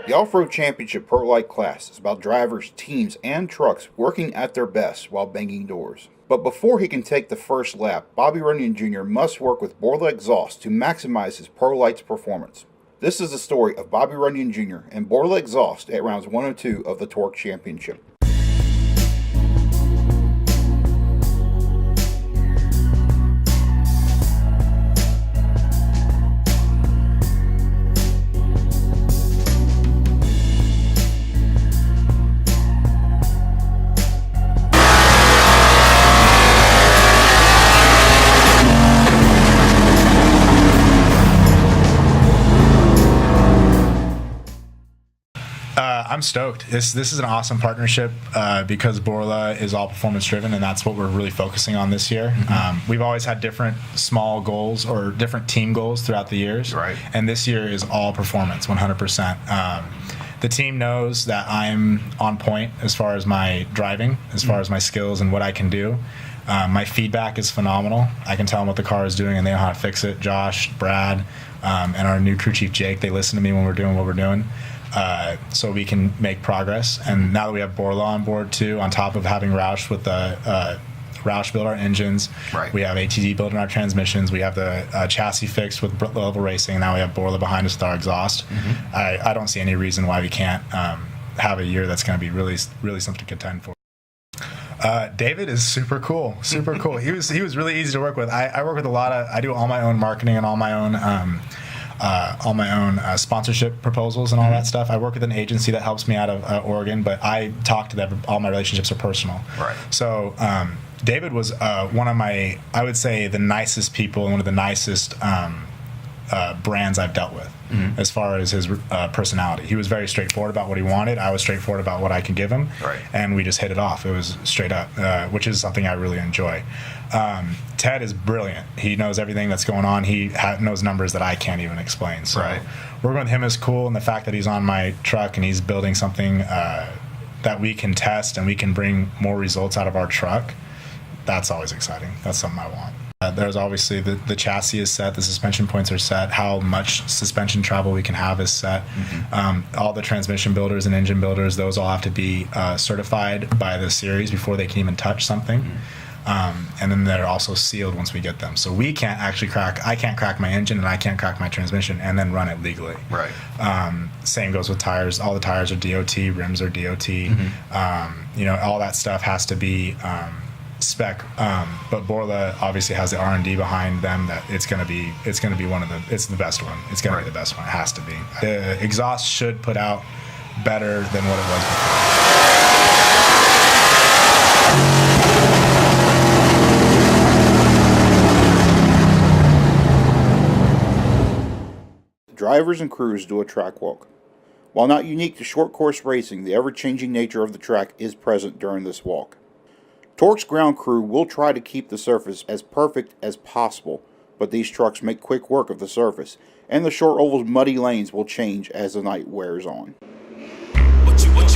The Off-Road Championship Pro Light class is about drivers, teams, and trucks working at their best while banging doors. But before he can take the first lap, Bobby Runyan Jr. must work with Borla Exhaust to maximize his Pro Light's performance. This is the story of Bobby Runyan Jr. and Borla Exhaust at rounds 1 and 2 of the TORC Championship. I'm stoked. This is an awesome partnership because Borla is all performance driven, and that's what we're really focusing on this year. We've always had different small goals or different team goals throughout the years, right? And this year is all performance, 100%. The team knows that I'm on point as far as my driving, as far as my skills and what I can do. My feedback is phenomenal. I can tell them what the car is doing, and they know how to fix it. Josh, Brad, and our new crew chief Jake, they listen to me when we're doing what we're doing. So we can make progress. And now that we have Borla on board too, on top of having Roush with the Roush build our engines, right. We have ATD building our transmissions, we have the chassis fixed with level racing, and now we have Borla behind us with our exhaust. I don't see any reason why we can't have a year that's going to be really something to contend for. David is super cool. He was really easy to work with. I work with I do all my own marketing and all my own sponsorship proposals and all that stuff. I work with an agency that helps me out of Oregon, but I talk to them. All my relationships are personal. Right. So David was one of my, I would say, the nicest people and one of the nicest brands I've dealt with as far as his personality. He was very straightforward about what he wanted. I was straightforward about what I could give him. Right. And we just hit it off. It was straight up, which is something I really enjoy. Ted is brilliant. He knows everything that's going on. He knows numbers that I can't even explain. So working with him is cool, and the fact that he's on my truck and he's building something that we can test and we can bring more results out of our truck, that's always exciting. That's something I want. There's obviously the chassis is set, the suspension points are set, how much suspension travel we can have is set. All the transmission builders and engine builders, those all have to be certified by the series before they can even touch something. And then they're also sealed once we get them. So we can't actually I can't crack my engine and I can't crack my transmission and then run it legally. Right. Same goes with tires. All the tires are DOT, rims are DOT. All that stuff has to be spec. But Borla obviously has the R&D behind them that it's going to be it's the best one. It's going to be the best one. It has to be. The exhaust should put out better than what it was before. Drivers and crews do a track walk. While not unique to short course racing, the ever-changing nature of the track is present during this walk. TORC's ground crew will try to keep the surface as perfect as possible, but these trucks make quick work of the surface, and the short oval's muddy lanes will change as the night wears on. What you want?